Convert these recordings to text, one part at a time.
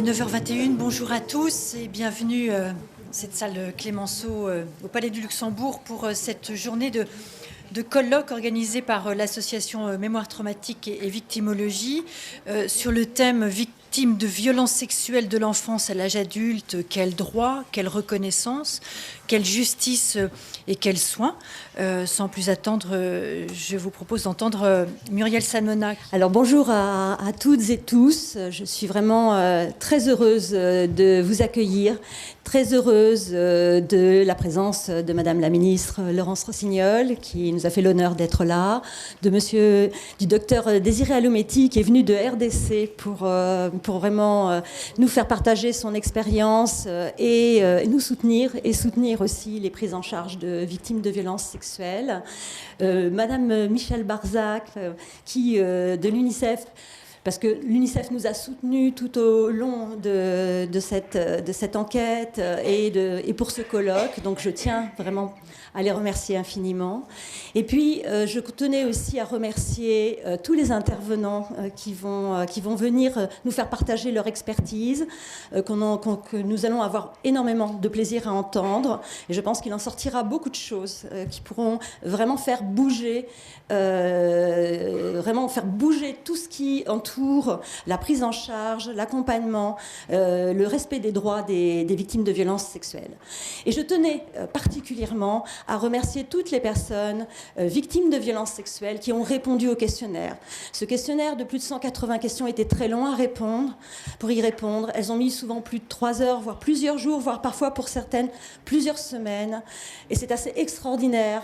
9h21, bonjour à tous et bienvenue dans cette salle Clémenceau au Palais du Luxembourg pour cette journée de colloque organisée par l'association Mémoire traumatique et victimologie sur le thème victime de violences sexuelles de l'enfance à l'âge adulte, quel droit, quelle reconnaissance, quelle justice et quels soins. Sans plus attendre, je vous propose d'entendre Muriel Salmona. Alors bonjour à toutes et tous, je suis vraiment très heureuse de vous accueillir, très heureuse de la présence de Madame la Ministre Laurence Rossignol qui nous a fait l'honneur d'être là, du docteur Désiré Alometti qui est venu de RDC pour vraiment nous faire partager son expérience et nous soutenir et soutenir aussi les prises en charge de victimes de violences sexuelles. Madame Michèle Barzac de l'UNICEF, parce que l'UNICEF nous a soutenus tout au long de cette enquête et pour ce colloque. Donc je tiens vraiment à les remercier infiniment. Et puis je tenais aussi à remercier tous les intervenants qui vont venir nous faire partager leur expertise, que nous allons avoir énormément de plaisir à entendre. Et je pense qu'il en sortira beaucoup de choses qui pourront vraiment faire bouger tout ce qui entoure la prise en charge, l'accompagnement, le respect des droits des victimes de violences sexuelles. Et je tenais particulièrement à remercier toutes les personnes victimes de violences sexuelles qui ont répondu au questionnaire. Ce questionnaire de plus de 180 questions était très long à répondre. Pour y répondre, elles ont mis souvent plus de 3 heures, voire plusieurs jours, voire parfois pour certaines plusieurs semaines. Et c'est assez extraordinaire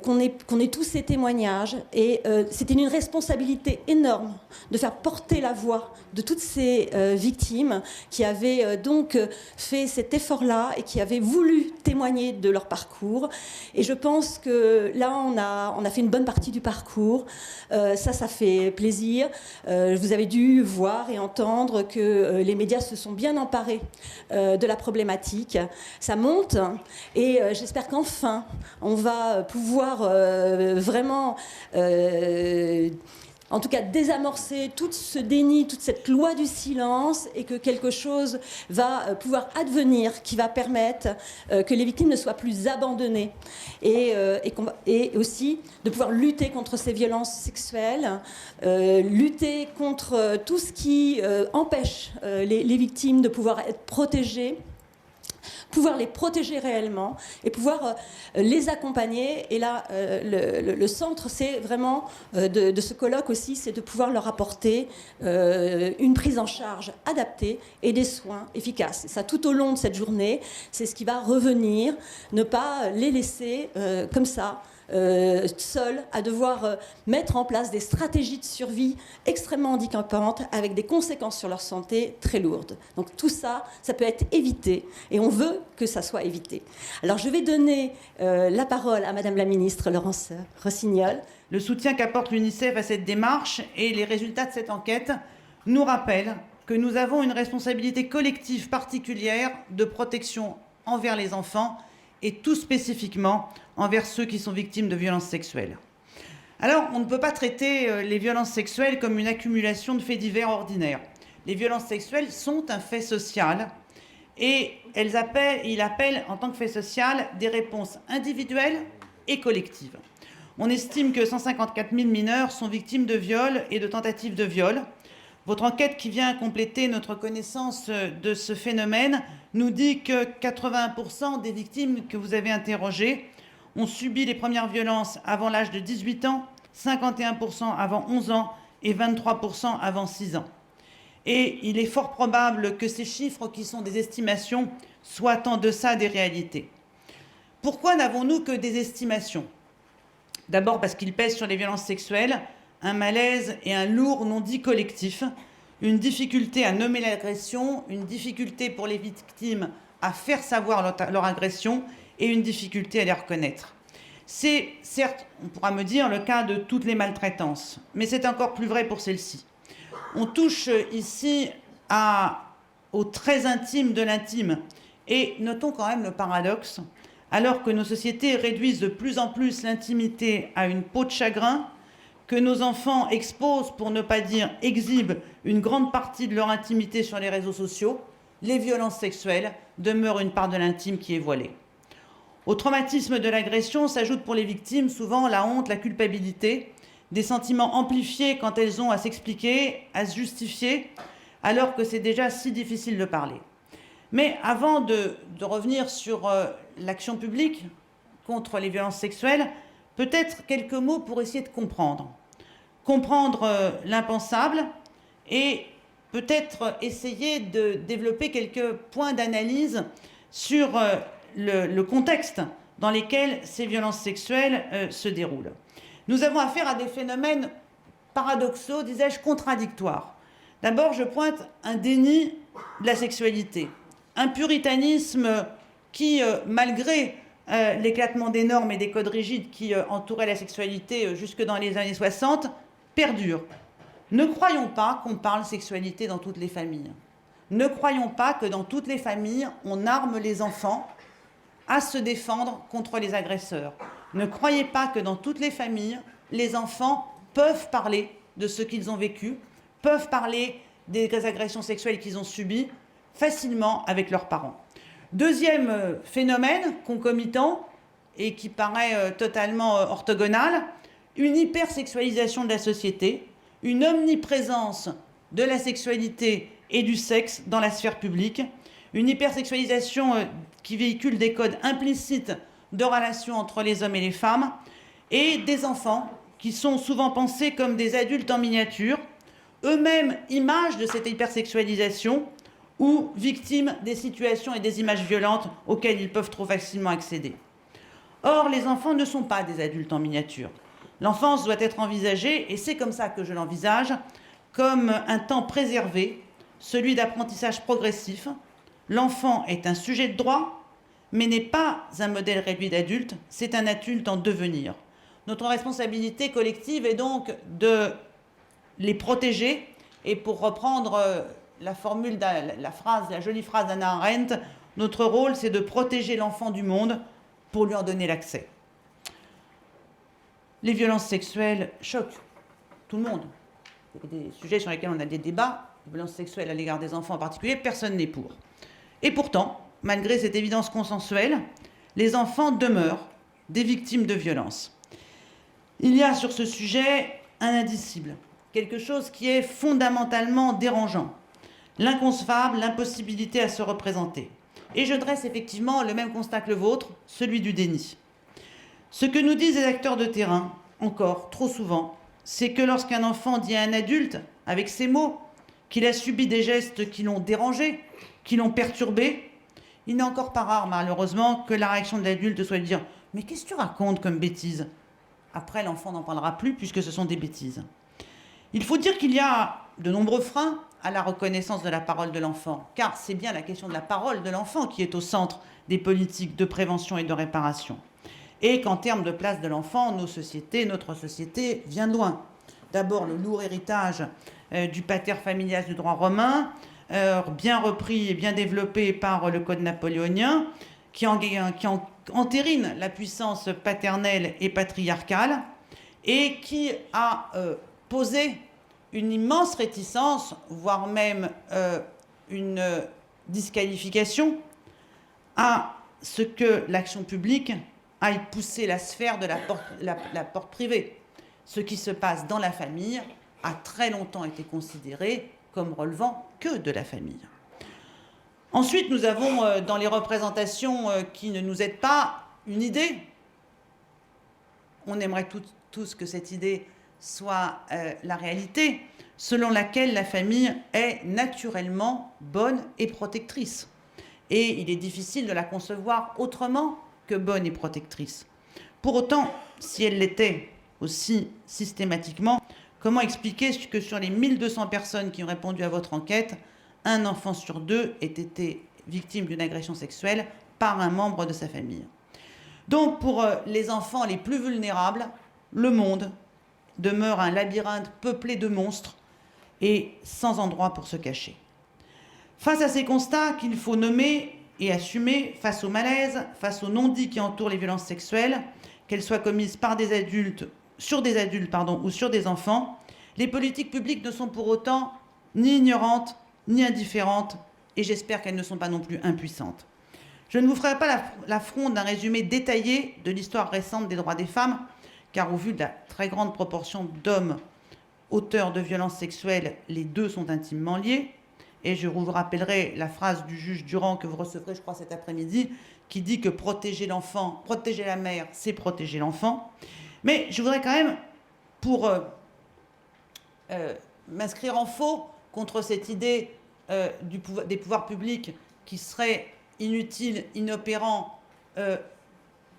qu'on ait tous ces témoignages. Et c'était une responsabilité énorme de faire porter la voix de toutes ces victimes qui avaient donc fait cet effort-là et qui avaient voulu témoigner de leur parcours. Et je pense que là, on a fait une bonne partie du parcours. Ça fait plaisir. Vous avez dû voir et entendre que les médias se sont bien emparés de la problématique. Ça monte et j'espère qu'enfin, on va pouvoir vraiment... en tout cas désamorcer tout ce déni, toute cette loi du silence et que quelque chose va pouvoir advenir qui va permettre que les victimes ne soient plus abandonnées et aussi de pouvoir lutter contre ces violences sexuelles, lutter contre tout ce qui empêche les victimes de pouvoir être protégées, pouvoir les protéger réellement et pouvoir les accompagner. Et là, le centre, c'est vraiment de ce colloque aussi, c'est de pouvoir leur apporter une prise en charge adaptée et des soins efficaces. Et ça, tout au long de cette journée, c'est ce qui va revenir, ne pas les laisser comme ça, seuls, à devoir mettre en place des stratégies de survie extrêmement handicapantes avec des conséquences sur leur santé très lourdes. Donc tout ça, ça peut être évité et on veut que ça soit évité. Alors je vais donner la parole à Madame la Ministre Laurence Rossignol. Le soutien qu'apporte l'UNICEF à cette démarche et les résultats de cette enquête nous rappellent que nous avons une responsabilité collective particulière de protection envers les enfants et tout spécifiquement envers ceux qui sont victimes de violences sexuelles. Alors, on ne peut pas traiter les violences sexuelles comme une accumulation de faits divers ordinaires. Les violences sexuelles sont un fait social et il appelle en tant que fait social des réponses individuelles et collectives. On estime que 154 000 mineurs sont victimes de viols et de tentatives de viol. Votre enquête qui vient compléter notre connaissance de ce phénomène nous dit que 81% des victimes que vous avez interrogées ont subi les premières violences avant l'âge de 18 ans, 51% avant 11 ans et 23% avant 6 ans. Et il est fort probable que ces chiffres, qui sont des estimations, soient en deçà des réalités. Pourquoi n'avons-nous que des estimations ? D'abord parce qu'il pèse sur les violences sexuelles un malaise et un lourd non-dit collectif, une difficulté à nommer l'agression, une difficulté pour les victimes à faire savoir leur agression et une difficulté à les reconnaître. C'est, certes, on pourra me dire, le cas de toutes les maltraitances, mais c'est encore plus vrai pour celle-ci. On touche ici au très intime de l'intime. Et notons quand même le paradoxe, alors que nos sociétés réduisent de plus en plus l'intimité à une peau de chagrin, que nos enfants exposent, pour ne pas dire exhibent, une grande partie de leur intimité sur les réseaux sociaux, les violences sexuelles demeurent une part de l'intime qui est voilée. Au traumatisme de l'agression s'ajoute pour les victimes souvent la honte, la culpabilité, des sentiments amplifiés quand elles ont à s'expliquer, à se justifier, alors que c'est déjà si difficile de parler. Mais avant de revenir sur l'action publique contre les violences sexuelles, peut-être quelques mots pour essayer de comprendre. Comprendre l'impensable et peut-être essayer de développer quelques points d'analyse sur le contexte dans lequel ces violences sexuelles se déroulent. Nous avons affaire à des phénomènes paradoxaux, disais-je, contradictoires. D'abord, je pointe un déni de la sexualité, un puritanisme qui, malgré l'éclatement des normes et des codes rigides qui entouraient la sexualité jusque dans les années 60, perdure. Ne croyons pas qu'on parle sexualité dans toutes les familles. Ne croyons pas que dans toutes les familles, on arme les enfants à se défendre contre les agresseurs. Ne croyez pas que dans toutes les familles, les enfants peuvent parler de ce qu'ils ont vécu, peuvent parler des agressions sexuelles qu'ils ont subies facilement avec leurs parents. Deuxième phénomène concomitant et qui paraît totalement orthogonal, une hypersexualisation de la société, une omniprésence de la sexualité et du sexe dans la sphère publique, une hypersexualisation qui véhicule des codes implicites de relations entre les hommes et les femmes, et des enfants qui sont souvent pensés comme des adultes en miniature, eux-mêmes images de cette hypersexualisation ou victimes des situations et des images violentes auxquelles ils peuvent trop facilement accéder. Or, les enfants ne sont pas des adultes en miniature. L'enfance doit être envisagée, et c'est comme ça que je l'envisage, comme un temps préservé, celui d'apprentissage progressif. L'enfant est un sujet de droit, mais n'est pas un modèle réduit d'adulte, c'est un adulte en devenir. Notre responsabilité collective est donc de les protéger, et pour reprendre la formule, la jolie phrase d'Hannah Arendt, notre rôle c'est de protéger l'enfant du monde pour lui en donner l'accès. Les violences sexuelles choquent tout le monde. C'est des sujets sur lesquels on a des débats, les violences sexuelles à l'égard des enfants en particulier, personne n'est pour. Et pourtant, malgré cette évidence consensuelle, les enfants demeurent des victimes de violences. Il y a sur ce sujet un indicible, quelque chose qui est fondamentalement dérangeant, l'inconcevable, l'impossibilité à se représenter. Et je dresse effectivement le même constat que le vôtre, celui du déni. Ce que nous disent les acteurs de terrain, encore trop souvent, c'est que lorsqu'un enfant dit à un adulte, avec ces mots, qu'il a subi des gestes qui l'ont dérangé, qui l'ont perturbé, il n'est encore pas rare, malheureusement, que la réaction de l'adulte soit de dire « Mais qu'est-ce que tu racontes comme bêtises ?» Après, l'enfant n'en parlera plus puisque ce sont des bêtises. Il faut dire qu'il y a de nombreux freins à la reconnaissance de la parole de l'enfant, car c'est bien la question de la parole de l'enfant qui est au centre des politiques de prévention et de réparation. Et qu'en termes de place de l'enfant, notre société vient de loin. D'abord, le lourd héritage du pater familias du droit romain, bien repris et bien développé par le code napoléonien, qui entérine la puissance paternelle et patriarcale, et qui a posé une immense réticence, voire même une disqualification à ce que l'action publique aille pousser la sphère de la porte privée. Ce qui se passe dans la famille a très longtemps été considéré comme relevant que de la famille. Ensuite, nous avons dans les représentations qui ne nous aident pas une idée. On aimerait tous que cette idée soit la réalité, selon laquelle la famille est naturellement bonne et protectrice. Et il est difficile de la concevoir autrement que bonne et protectrice. Pour autant, si elle l'était aussi systématiquement, comment expliquer que sur les 1200 personnes qui ont répondu à votre enquête, un enfant sur deux ait été victime d'une agression sexuelle par un membre de sa famille? Donc, pour les enfants les plus vulnérables, le monde demeure un labyrinthe peuplé de monstres et sans endroit pour se cacher. Face à ces constats qu'il faut nommer et assumer, face au malaise, face aux non-dits qui entourent les violences sexuelles, qu'elles soient commises par des adultes sur des adultes, ou sur des enfants, les politiques publiques ne sont pour autant ni ignorantes, ni indifférentes, et j'espère qu'elles ne sont pas non plus impuissantes. Je ne vous ferai pas l'affront d'un résumé détaillé de l'histoire récente des droits des femmes, car au vu de la très grande proportion d'hommes auteurs de violences sexuelles, les deux sont intimement liés. Et je vous rappellerai la phrase du juge Durand que vous recevrez, je crois, cet après-midi, qui dit que protéger l'enfant, protéger la mère, c'est protéger l'enfant. Mais je voudrais quand même, pour m'inscrire en faux contre cette idée des pouvoirs publics qui seraient inutiles, inopérants,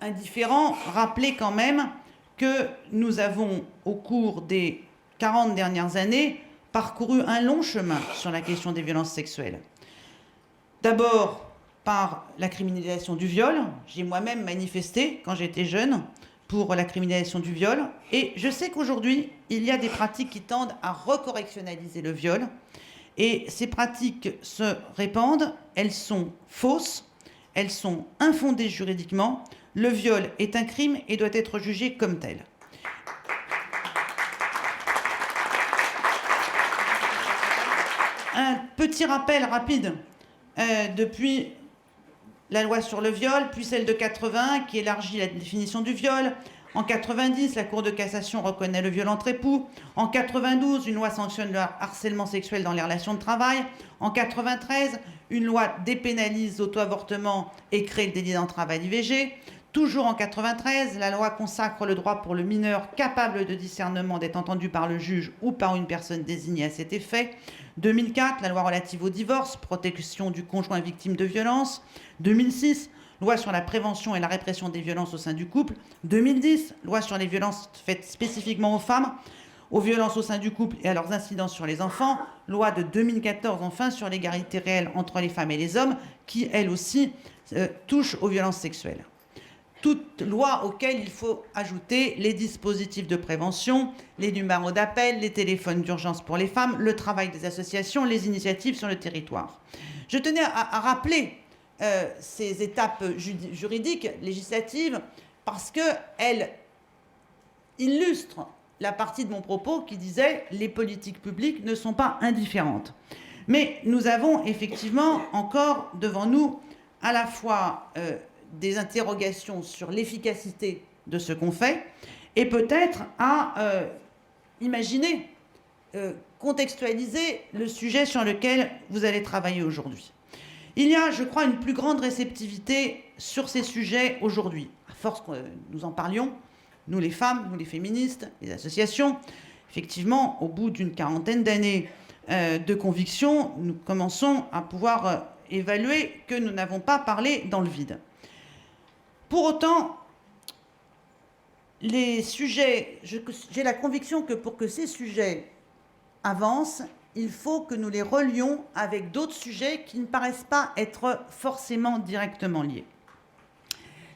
indifférents, rappeler quand même que nous avons, au cours des 40 dernières années, parcouru un long chemin sur la question des violences sexuelles. D'abord par la criminalisation du viol. J'ai moi-même manifesté, quand j'étais jeune, pour la criminalisation du viol. Et je sais qu'aujourd'hui, il y a des pratiques qui tendent à recorrectionnaliser le viol. Et ces pratiques se répandent, elles sont fausses, elles sont infondées juridiquement. Le viol est un crime et doit être jugé comme tel. Un petit rappel rapide. Depuis la loi sur le viol, puis celle de 80 qui élargit la définition du viol. En 90, la Cour de cassation reconnaît le viol entre époux. En 92, une loi sanctionne le harcèlement sexuel dans les relations de travail. En 93, une loi dépénalise l'auto-avortement et crée le délit d'entrave à l'IVG. Toujours en 93, la loi consacre le droit pour le mineur capable de discernement d'être entendu par le juge ou par une personne désignée à cet effet. 2004, la loi relative au divorce, protection du conjoint victime de violences. 2006, loi sur la prévention et la répression des violences au sein du couple. 2010, loi sur les violences faites spécifiquement aux femmes, aux violences au sein du couple et à leurs incidences sur les enfants. Loi de 2014, enfin, sur l'égalité réelle entre les femmes et les hommes, qui, elle aussi, touche aux violences sexuelles. Toute loi auxquelles il faut ajouter les dispositifs de prévention, les numéros d'appel, les téléphones d'urgence pour les femmes, le travail des associations, les initiatives sur le territoire. Je tenais à rappeler ces étapes juridiques, législatives, parce qu'elles illustrent la partie de mon propos qui disait « les politiques publiques ne sont pas indifférentes ». Mais nous avons effectivement encore devant nous à la fois des interrogations sur l'efficacité de ce qu'on fait et peut-être à imaginer, contextualiser le sujet sur lequel vous allez travailler aujourd'hui. Il y a, je crois, une plus grande réceptivité sur ces sujets aujourd'hui. À force que nous en parlions, nous les femmes, nous les féministes, les associations, effectivement, au bout d'une quarantaine d'années de conviction, nous commençons à pouvoir évaluer que nous n'avons pas parlé dans le vide. Pour autant, les sujets, j'ai la conviction que pour que ces sujets avancent, il faut que nous les relions avec d'autres sujets qui ne paraissent pas être forcément directement liés.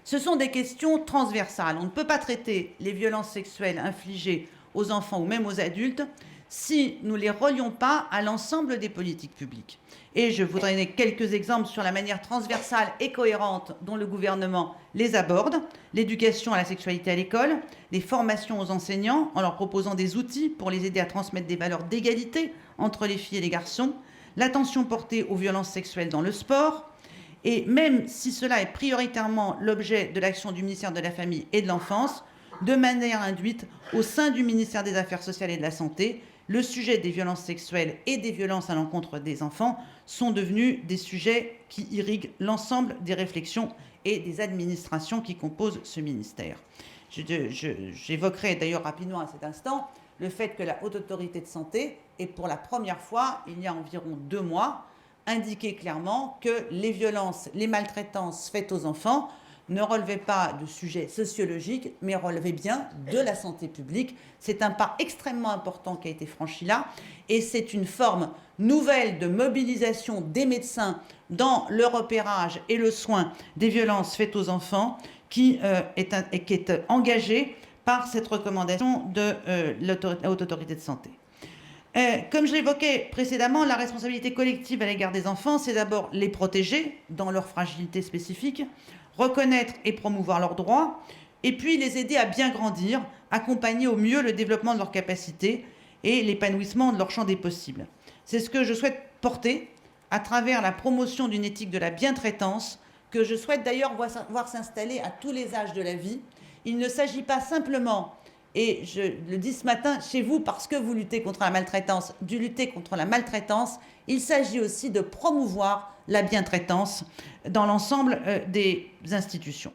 Ce sont des questions transversales. On ne peut pas traiter les violences sexuelles infligées aux enfants ou même aux adultes si nous ne les relions pas à l'ensemble des politiques publiques. Et je voudrais donner quelques exemples sur la manière transversale et cohérente dont le gouvernement les aborde. L'éducation à la sexualité à l'école, les formations aux enseignants en leur proposant des outils pour les aider à transmettre des valeurs d'égalité entre les filles et les garçons, l'attention portée aux violences sexuelles dans le sport, et même si cela est prioritairement l'objet de l'action du ministère de la Famille et de l'Enfance, de manière induite au sein du ministère des Affaires sociales et de la Santé, le sujet des violences sexuelles et des violences à l'encontre des enfants sont devenus des sujets qui irriguent l'ensemble des réflexions et des administrations qui composent ce ministère. J'évoquerai d'ailleurs rapidement à cet instant le fait que la Haute Autorité de Santé est pour la première fois, il y a environ 2 mois, indiqué clairement que les violences, les maltraitances faites aux enfants ne relevait pas de sujets sociologiques, mais relevait bien de la santé publique. C'est un pas extrêmement important qui a été franchi là, et c'est une forme nouvelle de mobilisation des médecins dans le repérage et le soin des violences faites aux enfants qui est engagée par cette recommandation de la Haute Autorité de Santé. Comme je l'évoquais précédemment, la responsabilité collective à l'égard des enfants, c'est d'abord les protéger dans leur fragilité spécifique, reconnaître et promouvoir leurs droits, et puis les aider à bien grandir, accompagner au mieux le développement de leurs capacités et l'épanouissement de leur champ des possibles. C'est ce que je souhaite porter à travers la promotion d'une éthique de la bientraitance que je souhaite d'ailleurs voir s'installer à tous les âges de la vie. Il ne s'agit pas simplement, et je le dis ce matin chez vous parce que vous luttez contre la maltraitance, de lutter contre la maltraitance, il s'agit aussi de promouvoir la bientraitance dans l'ensemble des institutions.